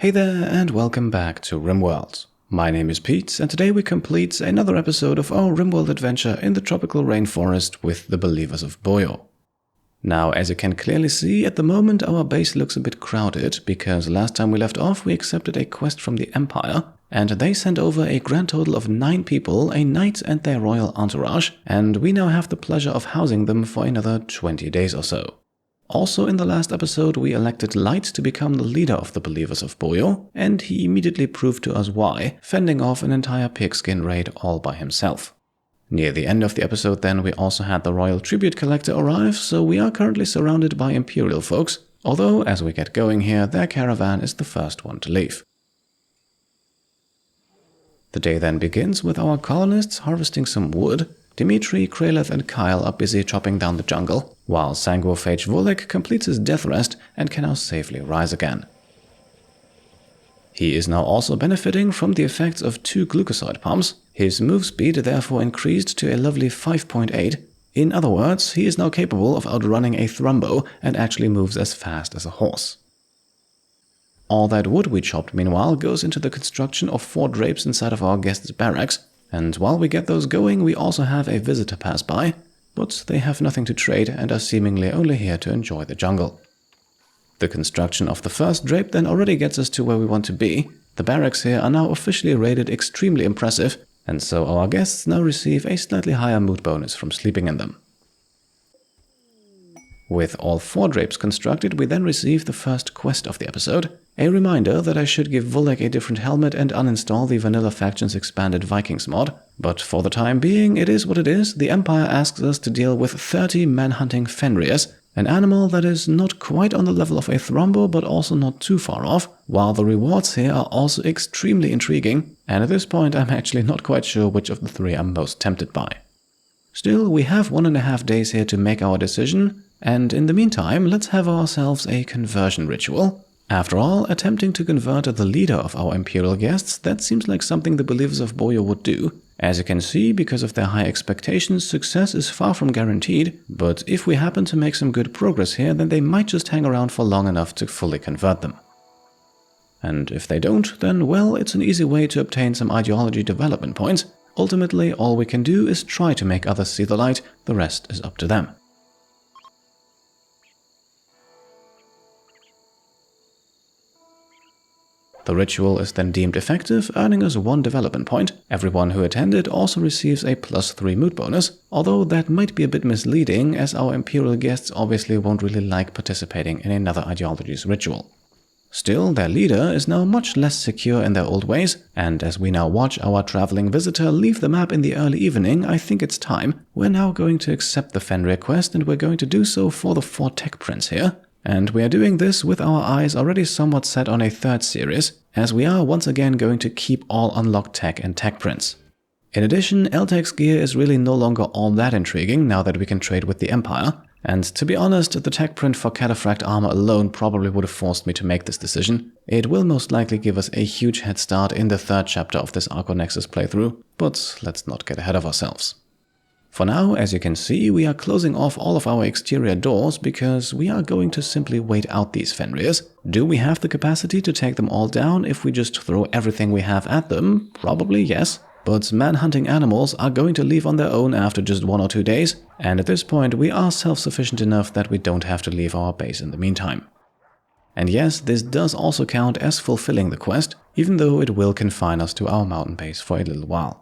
Hey there and welcome back to Rimworld. My name is Pete and today we complete another episode of our Rimworld adventure in the Tropical Rainforest with the Believers of Boyo. Now, as you can clearly see, at the moment our base looks a bit crowded because last time we left off we accepted a quest from the Empire and they sent over a grand total of 9 people, a knight and their royal entourage, and we now have the pleasure of housing them for another 20 days or so. Also in the last episode we elected Light to become the leader of the Believers of Boyo, and he immediately proved to us why, fending off an entire pigskin raid all by himself. Near the end of the episode then we also had the royal tribute collector arrive, so we are currently surrounded by imperial folks, although as we get going here their caravan is the first one to leave. The day then begins with our colonists harvesting some wood. Dimitri, Kraleth and Kyle are busy chopping down the jungle, while Sanguophage Volek completes his death rest and can now safely rise again. He is now also benefiting from the effects of 2 glucosid pumps. His move speed therefore increased to a lovely 5.8. In other words, he is now capable of outrunning a Thrumbo and actually moves as fast as a horse. All that wood we chopped meanwhile goes into the construction of 4 drapes inside of our guest's barracks. And while we get those going, we also have a visitor pass by, but they have nothing to trade and are seemingly only here to enjoy the jungle. The construction of the first drape then already gets us to where we want to be. The barracks here are now officially rated extremely impressive, and so our guests now receive a slightly higher mood bonus from sleeping in them. With all 4 drapes constructed, we then receive the first quest of the episode, a reminder that I should give Volek a different helmet and uninstall the Vanilla Factions Expanded Vikings mod, but for the time being it is what it is. The Empire asks us to deal with 30 manhunting Fenrirs, an animal that is not quite on the level of a Thrumbo but also not too far off, while the rewards here are also extremely intriguing, and at this point I'm actually not quite sure which of the 3 I'm most tempted by. Still, we have 1.5 days here to make our decision, and in the meantime let's have ourselves a conversion ritual. After all, attempting to convert the leader of our imperial guests, that seems like something the Believers of Boyo would do. As you can see, because of their high expectations, success is far from guaranteed, but if we happen to make some good progress here, then they might just hang around for long enough to fully convert them. And if they don't, then well, it's an easy way to obtain some ideology development points. Ultimately, all we can do is try to make others see the light, the rest is up to them. The ritual is then deemed effective, earning us 1 development point. Everyone who attended also receives a +3 mood bonus, although that might be a bit misleading as our imperial guests obviously won't really like participating in another ideology's ritual. Still, their leader is now much less secure in their old ways, and as we now watch our traveling visitor leave the map in the early evening, I think it's time. We're now going to accept the Fenrir quest, and we're going to do so for the 4 tech prints here. And we are doing this with our eyes already somewhat set on a 3rd series, as we are once again going to keep all unlocked tech and tech prints. In addition, Eltech's gear is really no longer all that intriguing now that we can trade with the Empire, and to be honest, the tech print for Cataphract armor alone probably would have forced me to make this decision. It will most likely give us a huge head start in the 3rd chapter of this Arconexus playthrough, but let's not get ahead of ourselves. For now, as you can see, we are closing off all of our exterior doors because we are going to simply wait out these Fenrirs. Do we have the capacity to take them all down if we just throw everything we have at them? Probably yes. But man-hunting animals are going to leave on their own after just 1 or 2 days, and at this point we are self-sufficient enough that we don't have to leave our base in the meantime. And yes, this does also count as fulfilling the quest, even though it will confine us to our mountain base for a little while.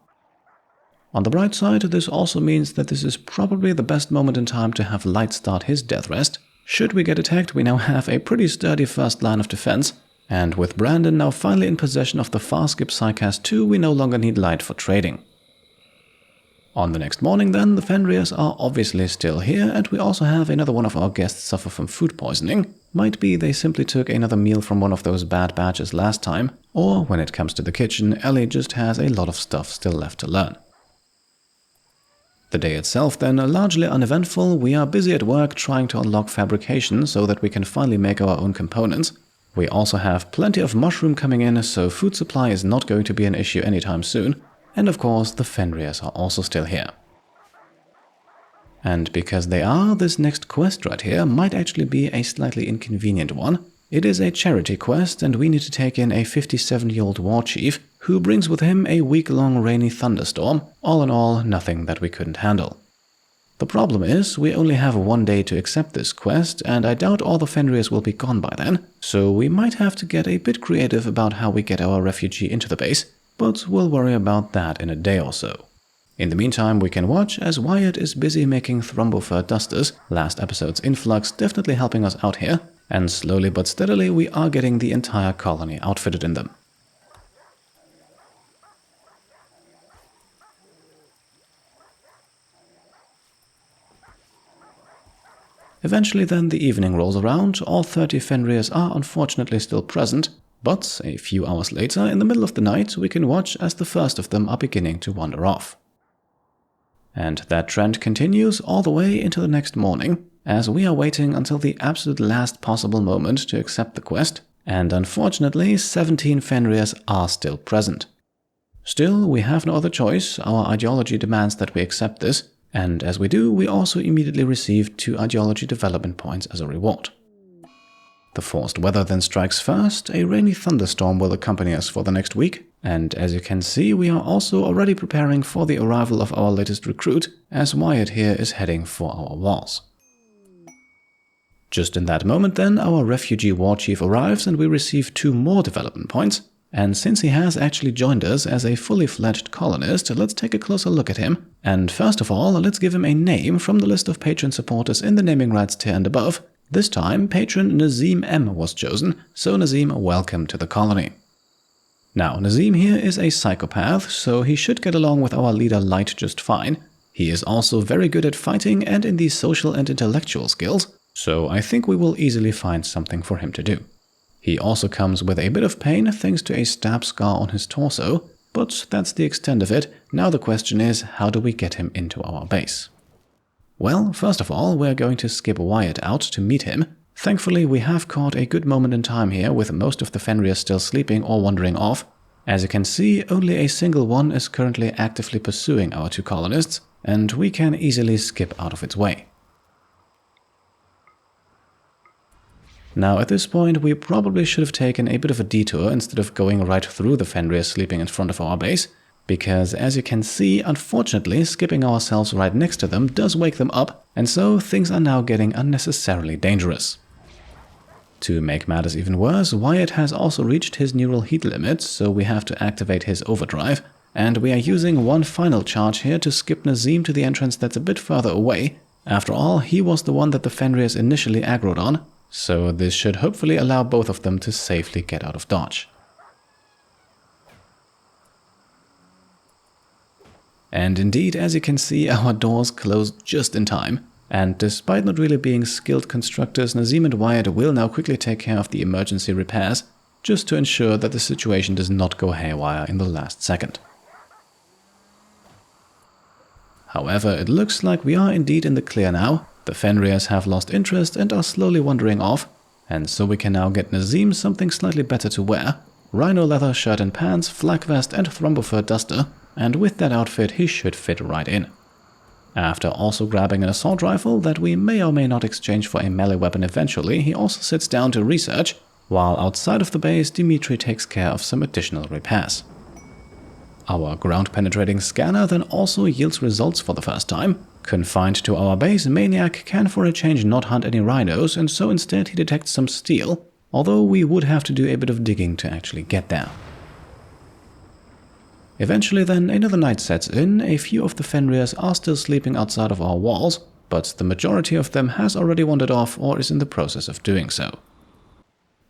On the bright side, this also means that this is probably the best moment in time to have Light start his death rest. Should we get attacked, we now have a pretty sturdy first line of defense, and with Brandon now finally in possession of the Farskip Psycast 2, we no longer need Light for trading. On the next morning then, the Fenrirs are obviously still here, and we also have another one of our guests suffer from food poisoning. Might be they simply took another meal from one of those bad batches last time, or when it comes to the kitchen, Ellie just has a lot of stuff still left to learn. The day itself then, largely uneventful. We are busy at work trying to unlock fabrication so that we can finally make our own components. We also have plenty of mushroom coming in, so food supply is not going to be an issue anytime soon. And of course, the Fenrirs are also still here. And because they are, this next quest right here might actually be a slightly inconvenient one. It is a charity quest, and we need to take in a 57-year-old war chief who brings with him a week-long rainy thunderstorm. All in all, nothing that we couldn't handle. The problem is, we only have 1 day to accept this quest, and I doubt all the Fenrirs will be gone by then, so we might have to get a bit creative about how we get our refugee into the base, but we'll worry about that in a day or so. In the meantime, we can watch as Wyatt is busy making thrombofur dusters, last episode's influx definitely helping us out here, and slowly but steadily we are getting the entire colony outfitted in them. Eventually then the evening rolls around, all 30 Fenrirs are unfortunately still present, but a few hours later, in the middle of the night, we can watch as the first of them are beginning to wander off. And that trend continues all the way into the next morning, as we are waiting until the absolute last possible moment to accept the quest, and unfortunately 17 Fenrirs are still present. Still, we have no other choice, our ideology demands that we accept this, and as we do, we also immediately receive 2 ideology development points as a reward. The forced weather then strikes first, a rainy thunderstorm will accompany us for the next week, and as you can see, we are also already preparing for the arrival of our latest recruit, as Wyatt here is heading for our walls. Just in that moment then, our refugee war chief arrives and we receive 2 more development points, and since he has actually joined us as a fully fledged colonist, let's take a closer look at him, and first of all, let's give him a name from the list of patron supporters in the naming rights tier and above. This time, patron Naseem M was chosen, so Naseem, welcome to the colony. Now, Naseem here is a psychopath, so he should get along with our leader Light just fine. He is also very good at fighting and in the social and intellectual skills, so I think we will easily find something for him to do. He also comes with a bit of pain thanks to a stab scar on his torso, but that's the extent of it. Now the question is, how do we get him into our base? Well, first of all, we're going to skip Wyatt out to meet him. Thankfully, we have caught a good moment in time here with most of the Fenrirs still sleeping or wandering off. As you can see, only a single one is currently actively pursuing our 2 colonists, and we can easily skip out of its way. Now at this point, we probably should have taken a bit of a detour instead of going right through the Fenrirs sleeping in front of our base, because as you can see, unfortunately, skipping ourselves right next to them does wake them up, and so things are now getting unnecessarily dangerous. To make matters even worse, Wyatt has also reached his neural heat limit, so we have to activate his overdrive, and we are using one final charge here to skip Naseem to the entrance that's a bit further away. After all, he was the one that the Fenrirs initially aggroed on, so this should hopefully allow both of them to safely get out of dodge. And indeed, as you can see, our doors closed just in time, and despite not really being skilled constructors, Naseem and Wyatt will now quickly take care of the emergency repairs, just to ensure that the situation does not go haywire in the last second. However, it looks like we are indeed in the clear now. The Fenrirs have lost interest and are slowly wandering off, and so we can now get Naseem something slightly better to wear. Rhino leather shirt and pants, flak vest and thrombofur duster, and with that outfit he should fit right in. After also grabbing an assault rifle that we may or may not exchange for a melee weapon eventually, he also sits down to research, while outside of the base Dimitri takes care of some additional repairs. Our ground-penetrating scanner then also yields results for the first time. Confined to our base, Maniac can for a change not hunt any rhinos, and so instead he detects some steel, although we would have to do a bit of digging to actually get there. Eventually then, another night sets in. A few of the Fenrirs are still sleeping outside of our walls, but the majority of them has already wandered off or is in the process of doing so.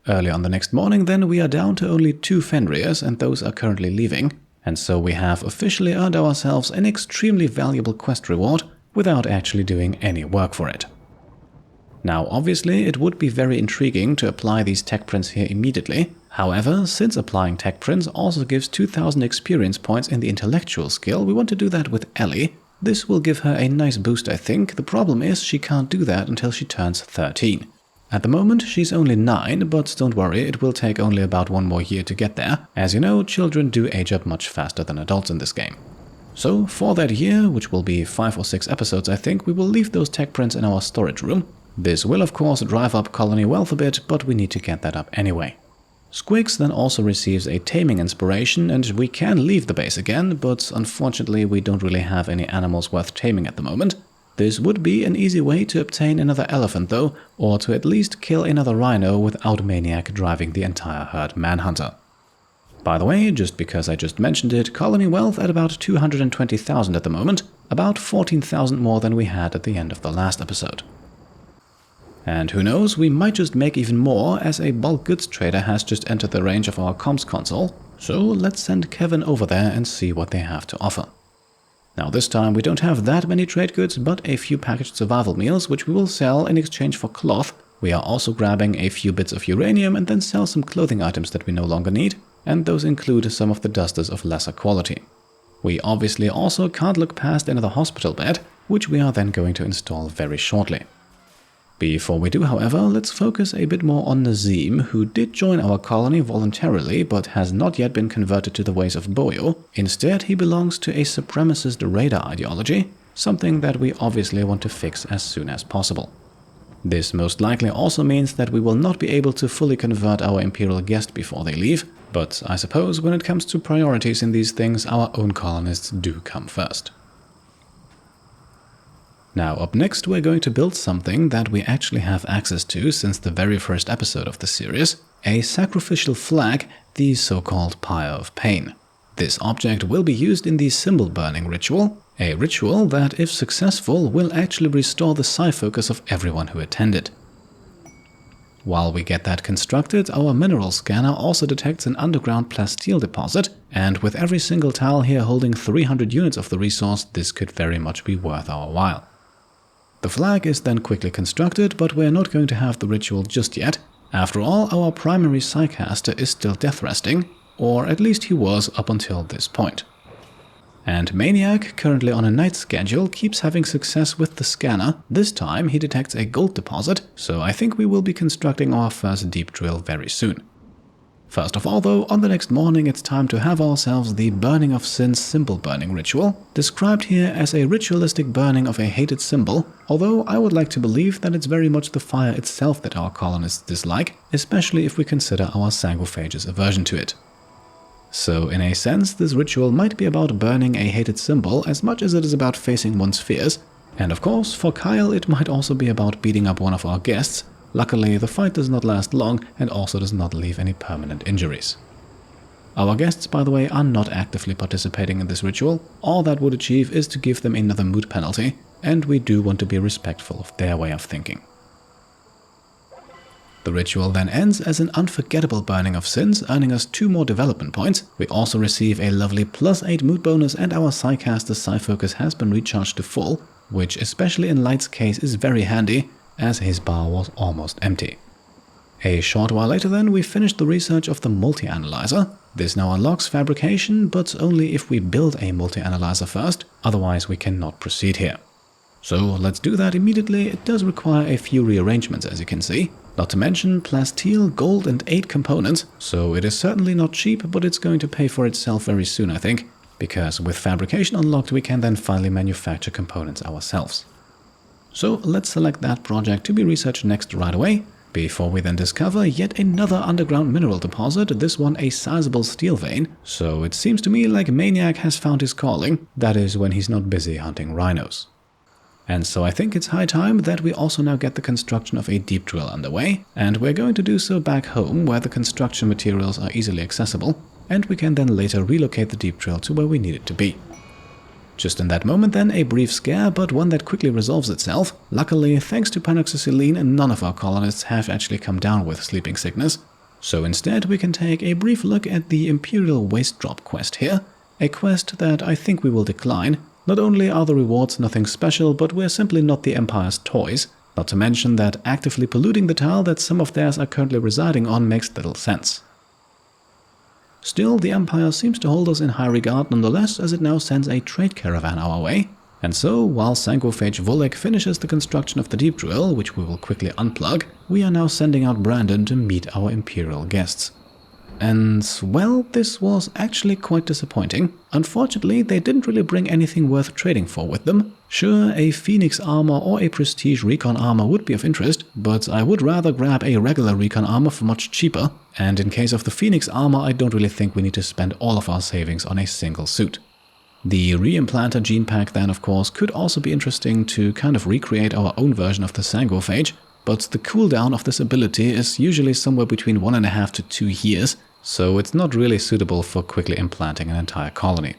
Early on the next morning then, we are down to only 2 Fenrirs, and those are currently leaving, and so we have officially earned ourselves an extremely valuable quest reward without actually doing any work for it. Now obviously it would be very intriguing to apply these tech prints here immediately. However, since applying tech prints also gives 2000 experience points in the intellectual skill, we want to do that with Ellie. This will give her a nice boost, I think. The problem is she can't do that until she turns 13. At the moment she's only 9, but don't worry, it will take only about 1 more year to get there. As you know, children do age up much faster than adults in this game. So for that year, which will be 5 or 6 episodes I think, we will leave those tech prints in our storage room. This will of course drive up colony wealth a bit, but we need to get that up anyway. Squiggs then also receives a taming inspiration, and we can leave the base again, but unfortunately we don't really have any animals worth taming at the moment. This would be an easy way to obtain another elephant though, or to at least kill another rhino without Maniac driving the entire herd manhunter. By the way, just because I just mentioned it, colony wealth at about 220,000 at the moment, about 14,000 more than we had at the end of the last episode. And who knows, we might just make even more, as a bulk goods trader has just entered the range of our comms console, so let's send Kevin over there and see what they have to offer. Now this time we don't have that many trade goods, but a few packaged survival meals which we will sell in exchange for cloth. We are also grabbing a few bits of uranium and then sell some clothing items that we no longer need, and those include some of the dusters of lesser quality. We obviously also can't look past another hospital bed, which we are then going to install very shortly. Before we do, however, let's focus a bit more on Naseem, who did join our colony voluntarily but has not yet been converted to the ways of Boyo. Instead, he belongs to a supremacist raider ideology, something that we obviously want to fix as soon as possible. This most likely also means that we will not be able to fully convert our imperial guest before they leave, but I suppose when it comes to priorities in these things, our own colonists do come first. Now up next we're going to build something that we actually have access to since the very first episode of the series, a sacrificial flag, the so-called Pyre of Pain. This object will be used in the symbol burning ritual, a ritual that, if successful, will actually restore the psi focus of everyone who attended. While we get that constructed, our mineral scanner also detects an underground plasteel deposit, and with every single tile here holding 300 units of the resource, this could very much be worth our while. The flag is then quickly constructed, but we're not going to have the ritual just yet. After all, our primary Psycaster is still death resting, or at least he was up until this point. And Maniac, currently on a night schedule, keeps having success with the scanner. This time he detects a gold deposit, so I think we will be constructing our first deep drill very soon. First of all though, on the next morning it's time to have ourselves the Burning of Sin's symbol burning ritual, described here as a ritualistic burning of a hated symbol, although I would like to believe that it's very much the fire itself that our colonists dislike, especially if we consider our Sanguophage's aversion to it. So in a sense, this ritual might be about burning a hated symbol as much as it is about facing one's fears, and of course for Kyle it might also be about beating up one of our guests. Luckily, the fight does not last long and also does not leave any permanent injuries. Our guests, by the way, are not actively participating in this ritual. All that would achieve is to give them another mood penalty, and we do want to be respectful of their way of thinking. The ritual then ends as an unforgettable burning of sins, earning us 2 more development points. We also receive a lovely +8 mood bonus, and our Psycaster's Psi focus has been recharged to full, which especially in Light's case is very handy, as his bar was almost empty. A short while later then, we finished the research of the multi-analyzer. This now unlocks fabrication, but only if we build a multi-analyzer first, otherwise we cannot proceed here. So let's do that immediately. It does require a few rearrangements, as you can see. Not to mention plasteel, gold and 8 components, so it is certainly not cheap, but it's going to pay for itself very soon, I think, because with fabrication unlocked we can then finally manufacture components ourselves. So let's select that project to be researched next right away, before we then discover yet another underground mineral deposit, this one a sizable steel vein, so it seems to me like Maniac has found his calling, that is when he's not busy hunting rhinos. And so I think it's high time that we also now get the construction of a deep drill underway, and we're going to do so back home where the construction materials are easily accessible, and we can then later relocate the deep drill to where we need it to be. Just in that moment then, a brief scare, but one that quickly resolves itself. Luckily, thanks to panoxysilene, none of our colonists have actually come down with sleeping sickness. So instead we can take a brief look at the Imperial Waste Drop quest here, a quest that I think we will decline. Not only are the rewards nothing special, but we're simply not the Empire's toys, not to mention that actively polluting the tile that some of theirs are currently residing on makes little sense. Still, the Empire seems to hold us in high regard nonetheless, as it now sends a trade caravan our way. And so, while Sanguophage Volek finishes the construction of the deep drill, which we will quickly unplug, we are now sending out Brandon to meet our Imperial guests. And, well, this was actually quite disappointing. Unfortunately, they didn't really bring anything worth trading for with them. Sure, a Phoenix armor or a prestige recon armor would be of interest, but I would rather grab a regular recon armor for much cheaper. And in case of the Phoenix armor, I don't really think we need to spend all of our savings on a single suit. The Reimplanter gene pack then, of course, could also be interesting to kind of recreate our own version of the Sangophage, but the cooldown of this ability is usually somewhere between 1.5 to 2 years, so it's not really suitable for quickly implanting an entire colony.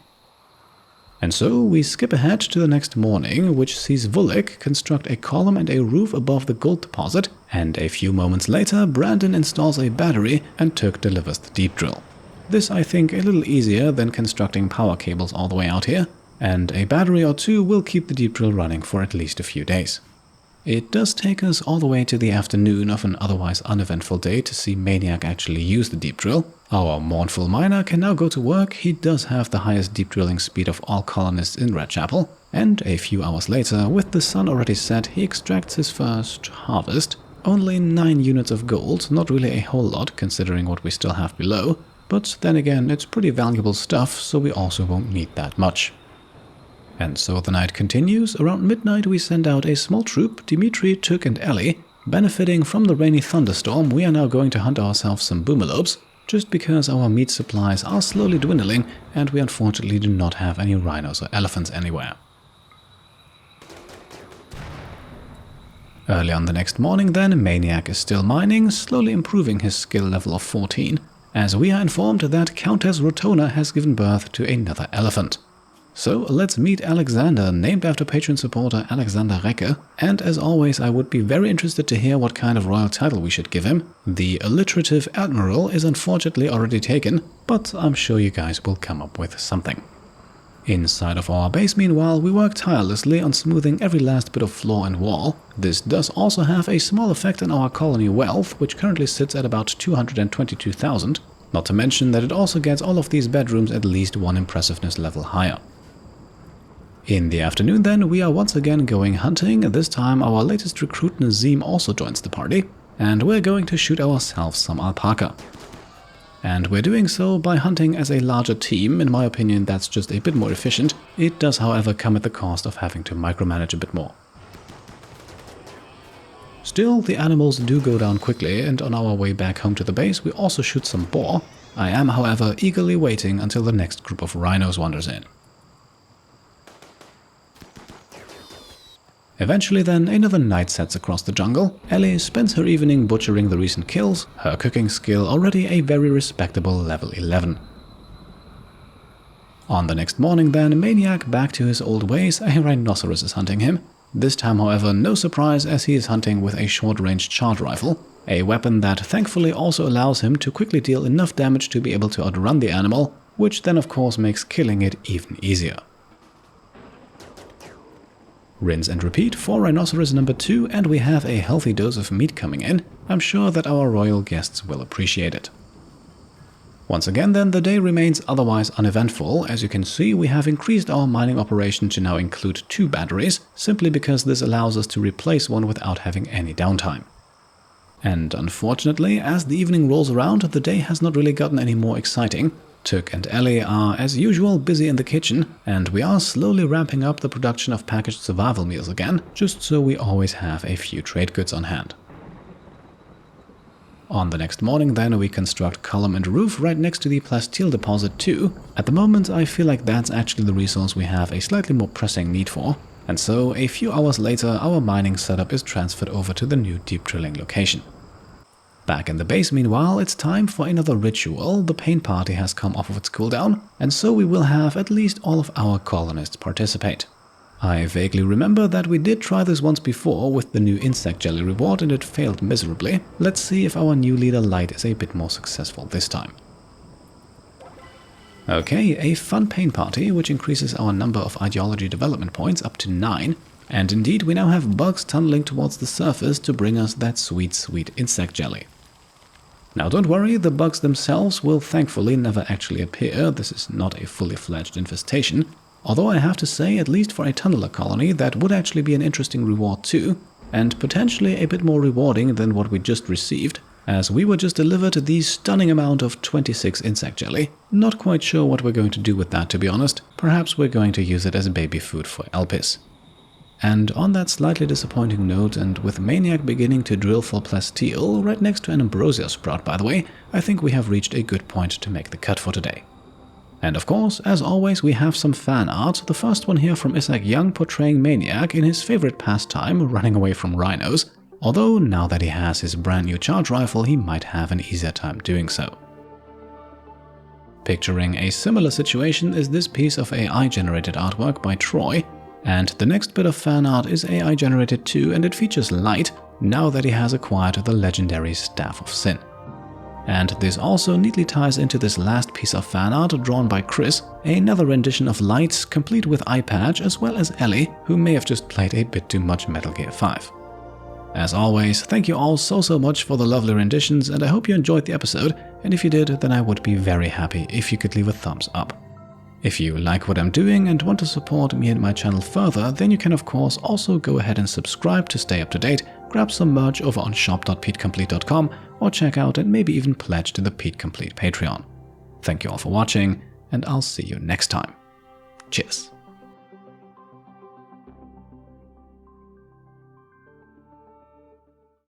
And so we skip ahead to the next morning, which sees Vulik construct a column and a roof above the gold deposit, and a few moments later Brandon installs a battery and Tuk delivers the deep drill. This, I think, a little easier than constructing power cables all the way out here, and a battery or two will keep the deep drill running for at least a few days. It does take us all the way to the afternoon of an otherwise uneventful day to see Maniac actually use the deep drill. Our mournful miner can now go to work. He does have the highest deep drilling speed of all colonists in Redchapel, and a few hours later, with the sun already set, he extracts his first harvest. Only 9 units of gold, not really a whole lot considering what we still have below, but then again it's pretty valuable stuff, so we also won't need that much. And so the night continues. Around midnight we send out a small troop, Dimitri, Tuk and Ellie. Benefiting from the rainy thunderstorm, we are now going to hunt ourselves some boomalopes, just because our meat supplies are slowly dwindling and we unfortunately do not have any rhinos or elephants anywhere. Early on the next morning then, Maniac is still mining, slowly improving his skill level of 14, as we are informed that Countess Rotona has given birth to another elephant. So let's meet Alexander, named after patron supporter Alexander Recke, and as always I would be very interested to hear what kind of royal title we should give him. The alliterative admiral is unfortunately already taken, but I'm sure you guys will come up with something. Inside of our base, meanwhile, we work tirelessly on smoothing every last bit of floor and wall. This does also have a small effect on our colony wealth, which currently sits at about 222,000, not to mention that it also gets all of these bedrooms at least one impressiveness level higher. In the afternoon then, we are once again going hunting. This time our latest recruit Naseem also joins the party, and we're going to shoot ourselves some alpaca. And we're doing so by hunting as a larger team. In my opinion, that's just a bit more efficient. It does, however, come at the cost of having to micromanage a bit more. Still, the animals do go down quickly, and on our way back home to the base we also shoot some boar. I am, however, eagerly waiting until the next group of rhinos wanders in. Eventually then, another night sets across the jungle. Ellie spends her evening butchering the recent kills, her cooking skill already a very respectable level 11. On the next morning then, Maniac, back to his old ways, a rhinoceros is hunting him. This time, however, no surprise, as he is hunting with a short-range charge rifle, a weapon that thankfully also allows him to quickly deal enough damage to be able to outrun the animal, which then of course makes killing it even easier. Rinse and repeat for rhinoceros number 2, and we have a healthy dose of meat coming in. I'm sure that our royal guests will appreciate it. Once again then, the day remains otherwise uneventful. As you can see, we have increased our mining operation to now include 2 batteries, simply because this allows us to replace one without having any downtime. And unfortunately, as the evening rolls around, the day has not really gotten any more exciting. Tuk and Ellie are, as usual, busy in the kitchen, and we are slowly ramping up the production of packaged survival meals again, just so we always have a few trade goods on hand. On the next morning then, we construct column and roof right next to the plasteel deposit too. At the moment I feel like that's actually the resource we have a slightly more pressing need for, and so a few hours later our mining setup is transferred over to the new deep drilling location. Back in the base, meanwhile, it's time for another ritual. The paint party has come off of its cooldown, and so we will have at least all of our colonists participate. I vaguely remember that we did try this once before with the new insect jelly reward and it failed miserably. Let's see if our new leader Light is a bit more successful this time. Okay, a fun paint party, which increases our number of ideology development points up to 9. And indeed, we now have bugs tunneling towards the surface to bring us that sweet, sweet insect jelly. Now don't worry, the bugs themselves will thankfully never actually appear. This is not a fully fledged infestation. Although I have to say, at least for a tunneler colony, that would actually be an interesting reward too, and potentially a bit more rewarding than what we just received. as we were just delivered the stunning amount of 26 insect jelly. Not quite sure what we're going to do with that, to be honest. Perhaps we're going to use it as baby food for Elpis. And on that slightly disappointing note, and with Maniac beginning to drill for plasteel right next to an ambrosia sprout by the way, I think we have reached a good point to make the cut for today. And of course, as always, we have some fan art, the first one here from Isaac Young portraying Maniac in his favorite pastime, running away from rhinos, although now that he has his brand new charge rifle, he might have an easier time doing so. Picturing a similar situation is this piece of AI-generated artwork by Troy, and the next bit of fan art is AI-generated too, and it features Light, now that he has acquired the legendary Staff of Sin. And this also neatly ties into this last piece of fan art drawn by Chris, another rendition of Light, complete with eye patch, as well as Ellie, who may have just played a bit too much Metal Gear 5. As always, thank you all so much for the lovely renditions, and I hope you enjoyed the episode, and if you did, then I would be very happy if you could leave a thumbs up. If you like what I'm doing and want to support me and my channel further, then you can of course also go ahead and subscribe to stay up to date, grab some merch over on shop.petecomplete.com, or check out and maybe even pledge to the Pete Complete Patreon. Thank you all for watching, and I'll see you next time. Cheers.